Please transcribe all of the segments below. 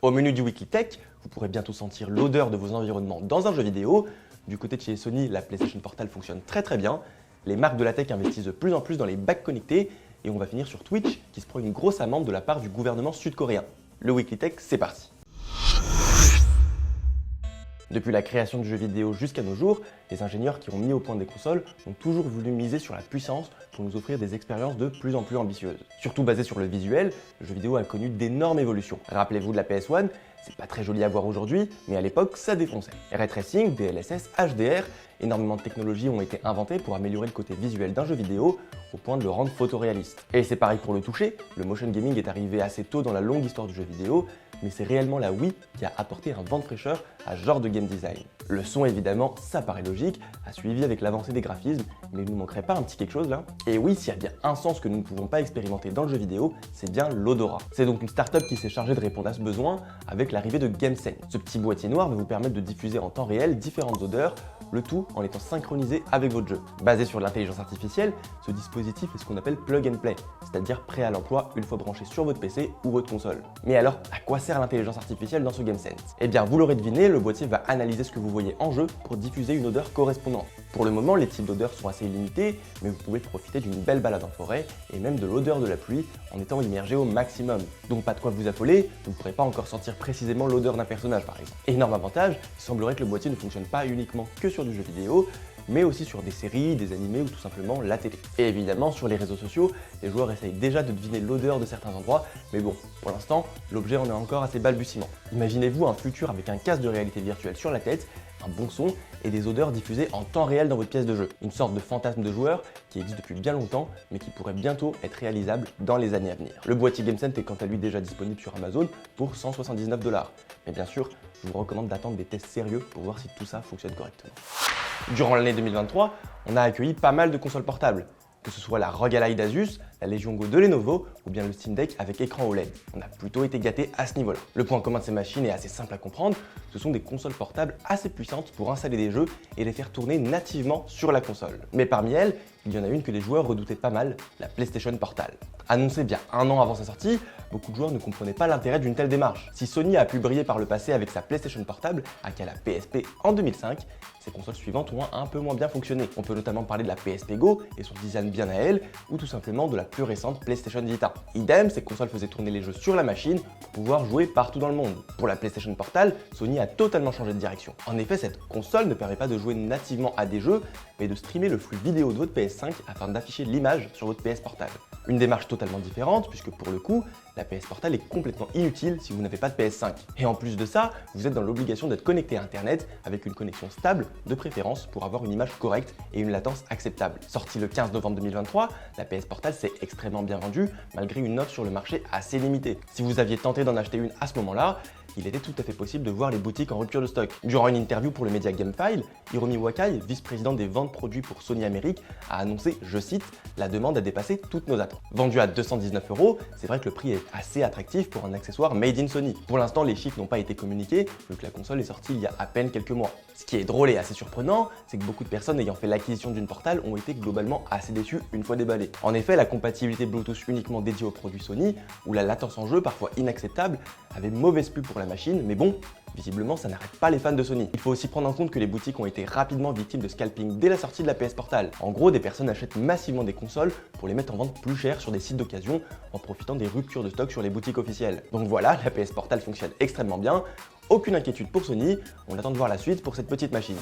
Au menu du Weekly Tech, vous pourrez bientôt sentir l'odeur de vos environnements dans un jeu vidéo. Du côté de chez Sony, la PlayStation Portal fonctionne très bien. Les marques de la tech investissent de plus en plus dans les bacs connectés. Et on va finir sur Twitch, qui se prend une grosse amende de la part du gouvernement sud-coréen. Le Weekly Tech, c'est parti. Depuis la création du jeu vidéo jusqu'à nos jours, les ingénieurs qui ont mis au point des consoles ont toujours voulu miser sur la puissance pour nous offrir des expériences de plus en plus ambitieuses. Surtout basé sur le visuel, le jeu vidéo a connu d'énormes évolutions. Rappelez-vous de la PS1, c'est pas très joli à voir aujourd'hui, mais à l'époque ça défonçait. Ray Tracing, DLSS, HDR, énormément de technologies ont été inventées pour améliorer le côté visuel d'un jeu vidéo au point de le rendre photoréaliste. Et c'est pareil pour le toucher, le motion gaming est arrivé assez tôt dans la longue histoire du jeu vidéo, mais c'est réellement la Wii qui a apporté un vent de fraîcheur à ce genre de game design. Le son évidemment, ça paraît logique, a suivi avec l'avancée des graphismes, mais il nous manquerait pas un petit quelque chose là? Et oui, s'il y a bien un sens que nous ne pouvons pas expérimenter dans le jeu vidéo, c'est bien l'odorat. C'est donc une startup qui s'est chargée de répondre à ce besoin avec l'arrivée de GameSense. Ce petit boîtier noir va vous permettre de diffuser en temps réel différentes odeurs, le tout en étant synchronisé avec votre jeu. Basé sur l'intelligence artificielle, ce dispositif est ce qu'on appelle plug and play, c'est-à-dire prêt à l'emploi une fois branché sur votre PC ou votre console. Mais alors, à quoi sert l'intelligence artificielle dans ce GameSense? Eh bien, vous l'aurez deviné, le boîtier va analyser ce que vous voyez en jeu pour diffuser une odeur correspondante. Pour le moment, les types d'odeurs sont assez limités, mais vous pouvez profiter d'une belle balade en forêt et même de l'odeur de la pluie en étant immergé au maximum. Donc pas de quoi vous affoler, vous ne pourrez pas encore sentir précisément l'odeur d'un personnage par exemple. Énorme avantage, il semblerait que le boîtier ne fonctionne pas uniquement que sur du jeu vidéo, mais aussi sur des séries, des animés ou tout simplement la télé. Et évidemment, sur les réseaux sociaux, les joueurs essayent déjà de deviner l'odeur de certains endroits, mais bon, pour l'instant, l'objet en est encore assez balbutiement. Imaginez-vous un futur avec un casque de réalité virtuelle sur la tête, un bon son et des odeurs diffusées en temps réel dans votre pièce de jeu. Une sorte de fantasme de joueur qui existe depuis bien longtemps, mais qui pourrait bientôt être réalisable dans les années à venir. Le boîtier GameSense est quant à lui déjà disponible sur Amazon pour 179 $. Mais bien sûr, je vous recommande d'attendre des tests sérieux pour voir si tout ça fonctionne correctement. Durant l'année 2023, on a accueilli pas mal de consoles portables, que ce soit la ROG Ally d'Asus, la Legion Go de Lenovo ou bien le Steam Deck avec écran OLED. On a plutôt été gâtés à ce niveau-là. Le point commun de ces machines est assez simple à comprendre, ce sont des consoles portables assez puissantes pour installer des jeux et les faire tourner nativement sur la console. Mais parmi elles, il y en a une que les joueurs redoutaient pas mal, la PlayStation Portal. Annoncée bien un an avant sa sortie, beaucoup de joueurs ne comprenaient pas l'intérêt d'une telle démarche. Si Sony a pu briller par le passé avec sa PlayStation Portable, aka la PSP en 2005, ses consoles suivantes ont un peu moins bien fonctionné. On peut notamment parler de la PSP Go et son design bien à elle, ou tout simplement de la plus récente PlayStation Vita. Idem, ces consoles faisaient tourner les jeux sur la machine pour pouvoir jouer partout dans le monde. Pour la PlayStation Portal, Sony a totalement changé de direction. En effet, cette console ne permet pas de jouer nativement à des jeux, mais de streamer le flux vidéo de votre PS5 afin d'afficher l'image sur votre PS Portable. Une démarche totalement différente puisque pour le coup, la PS Portal est complètement inutile si vous n'avez pas de PS5. Et en plus de ça, vous êtes dans l'obligation d'être connecté à Internet avec une connexion stable, de préférence pour avoir une image correcte et une latence acceptable. Sortie le 15 novembre 2023, la PS Portal s'est extrêmement bien vendue malgré une offre sur le marché assez limitée. Si vous aviez tenté d'en acheter une à ce moment-là, il était tout à fait possible de voir les boutiques en rupture de stock. Durant une interview pour le média Gamefile, Hiromi Wakai, vice-président des ventes produits pour Sony Amérique, a annoncé, je cite, « La demande a dépassé toutes nos attentes ». Vendu à 219 €, c'est vrai que le prix est assez attractif pour un accessoire made in Sony. Pour l'instant, les chiffres n'ont pas été communiqués, vu que la console est sortie il y a à peine quelques mois. Ce qui est drôle et assez surprenant, c'est que beaucoup de personnes ayant fait l'acquisition d'une Portal ont été globalement assez déçues une fois déballées. En effet, la compatibilité Bluetooth uniquement dédiée aux produits Sony, ou la latence en jeu parfois inacceptable, avait mauvaise pub pour la machine, mais bon, visiblement ça n'arrête pas les fans de Sony. Il faut aussi prendre en compte que les boutiques ont été rapidement victimes de scalping dès la sortie de la PS Portal. En gros, des personnes achètent massivement des consoles pour les mettre en vente plus cher sur des sites d'occasion en profitant des ruptures de stock sur les boutiques officielles. Donc voilà, la PS Portal fonctionne extrêmement bien. Aucune inquiétude pour Sony, on attend de voir la suite pour cette petite machine.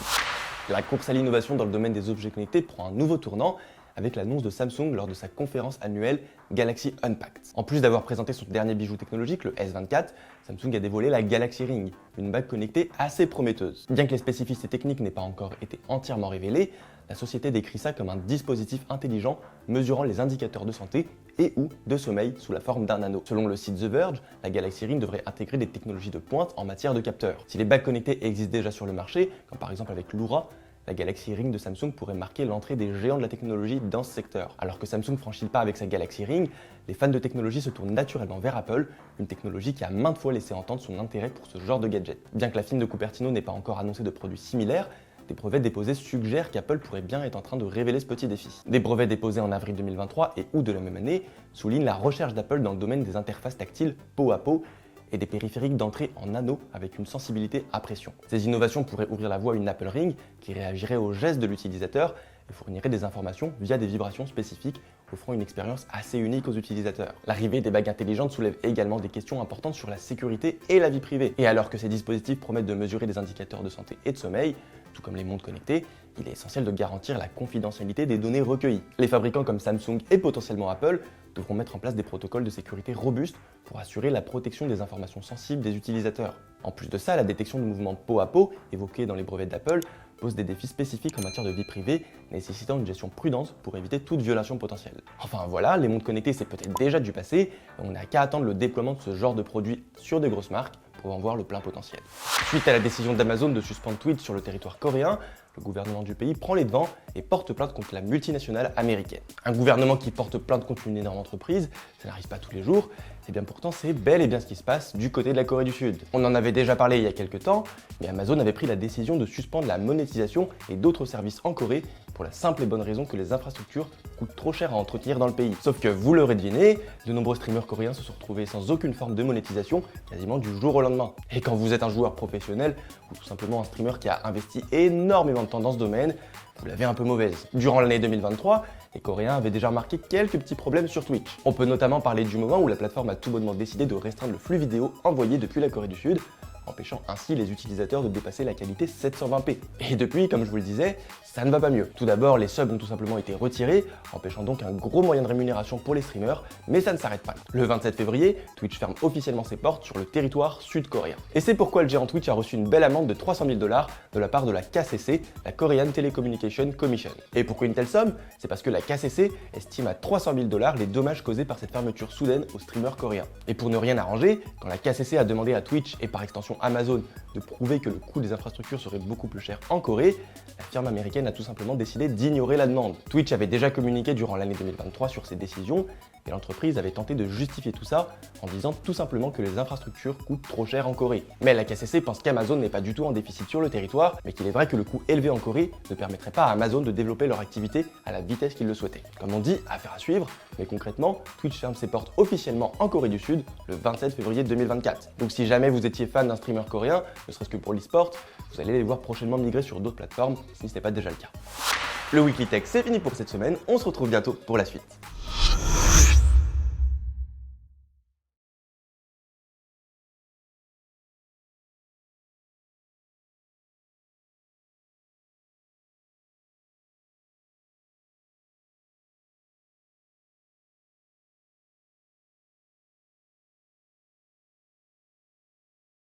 La course à l'innovation dans le domaine des objets connectés prend un nouveau tournant avec l'annonce de Samsung lors de sa conférence annuelle Galaxy Unpacked. En plus d'avoir présenté son dernier bijou technologique, le S24, Samsung a dévoilé la Galaxy Ring, une bague connectée assez prometteuse. Bien que les spécificités techniques n'aient pas encore été entièrement révélées, la société décrit ça comme un dispositif intelligent mesurant les indicateurs de santé et ou de sommeil sous la forme d'un anneau. Selon le site The Verge, la Galaxy Ring devrait intégrer des technologies de pointe en matière de capteurs. Si les bagues connectées existent déjà sur le marché, comme par exemple avec l'Oura, la Galaxy Ring de Samsung pourrait marquer l'entrée des géants de la technologie dans ce secteur. Alors que Samsung franchit le pas avec sa Galaxy Ring, les fans de technologie se tournent naturellement vers Apple, une technologie qui a maintes fois laissé entendre son intérêt pour ce genre de gadget. Bien que la firme de Cupertino n'ait pas encore annoncé de produits similaires, des brevets déposés suggèrent qu'Apple pourrait bien être en train de révéler ce petit défi. Des brevets déposés en avril 2023 et août de la même année soulignent la recherche d'Apple dans le domaine des interfaces tactiles peau à peau et des périphériques d'entrée en anneau avec une sensibilité à pression. Ces innovations pourraient ouvrir la voie à une Apple Ring qui réagirait aux gestes de l'utilisateur et fournirait des informations via des vibrations spécifiques, offrant une expérience assez unique aux utilisateurs. L'arrivée des bagues intelligentes soulève également des questions importantes sur la sécurité et la vie privée. Et alors que ces dispositifs promettent de mesurer des indicateurs de santé et de sommeil, tout comme les montres connectées, il est essentiel de garantir la confidentialité des données recueillies. Les fabricants comme Samsung et potentiellement Apple devront mettre en place des protocoles de sécurité robustes pour assurer la protection des informations sensibles des utilisateurs. En plus de ça, la détection de mouvements peau à peau, évoquée dans les brevets d'Apple, pose des défis spécifiques en matière de vie privée, nécessitant une gestion prudente pour éviter toute violation potentielle. Enfin voilà, les montres connectées c'est peut-être déjà du passé, et on n'a qu'à attendre le déploiement de ce genre de produits sur des grosses marques pour en voir le plein potentiel. Suite à la décision d'Amazon de suspendre Twitch sur le territoire coréen, le gouvernement du pays prend les devants et porte plainte contre la multinationale américaine. Un gouvernement qui porte plainte contre une énorme entreprise, ça n'arrive pas tous les jours, et bien pourtant c'est bel et bien ce qui se passe du côté de la Corée du Sud. On en avait déjà parlé il y a quelques temps, mais Amazon avait pris la décision de suspendre la monétisation et d'autres services en Corée pour la simple et bonne raison que les infrastructures coûtent trop cher à entretenir dans le pays. Sauf que vous l'aurez deviné, de nombreux streamers coréens se sont retrouvés sans aucune forme de monétisation quasiment du jour au lendemain. Et quand vous êtes un joueur professionnel ou tout simplement un streamer qui a investi énormément de temps dans ce domaine, vous l'avez un peu mauvaise. Durant l'année 2023, les Coréens avaient déjà remarqué quelques petits problèmes sur Twitch. On peut notamment parler du moment où la plateforme a tout bonnement décidé de restreindre le flux vidéo envoyé depuis la Corée du Sud, empêchant ainsi les utilisateurs de dépasser la qualité 720p. Et depuis, comme je vous le disais, ça ne va pas mieux. Tout d'abord, les subs ont tout simplement été retirés, empêchant donc un gros moyen de rémunération pour les streamers, mais ça ne s'arrête pas. Le 27 février, Twitch ferme officiellement ses portes sur le territoire sud-coréen. Et c'est pourquoi le géant Twitch a reçu une belle amende de 300 000 $ de la part de la KCC, la Korean Telecommunication Commission. Et pourquoi une telle somme? C'est parce que la KCC estime à 300 000 $ les dommages causés par cette fermeture soudaine aux streamers coréens. Et pour ne rien arranger, quand la KCC a demandé à Twitch et par extension Amazon de prouver que le coût des infrastructures serait beaucoup plus cher en Corée, la firme américaine a tout simplement décidé d'ignorer la demande. Twitch avait déjà communiqué durant l'année 2023 sur ses décisions et l'entreprise avait tenté de justifier tout ça en disant tout simplement que les infrastructures coûtent trop cher en Corée. Mais la KCC pense qu'Amazon n'est pas du tout en déficit sur le territoire, mais qu'il est vrai que le coût élevé en Corée ne permettrait pas à Amazon de développer leur activité à la vitesse qu'ils le souhaitaient. Comme on dit, affaire à suivre, mais concrètement, Twitch ferme ses portes officiellement en Corée du Sud le 27 février 2024. Donc si jamais vous étiez fan d'un streamer coréen, ne serait-ce que pour l'e-sport, vous allez les voir prochainement migrer sur d'autres plateformes si ce n'est pas déjà le cas. Le Weekly Tech, c'est fini pour cette semaine, on se retrouve bientôt pour la suite.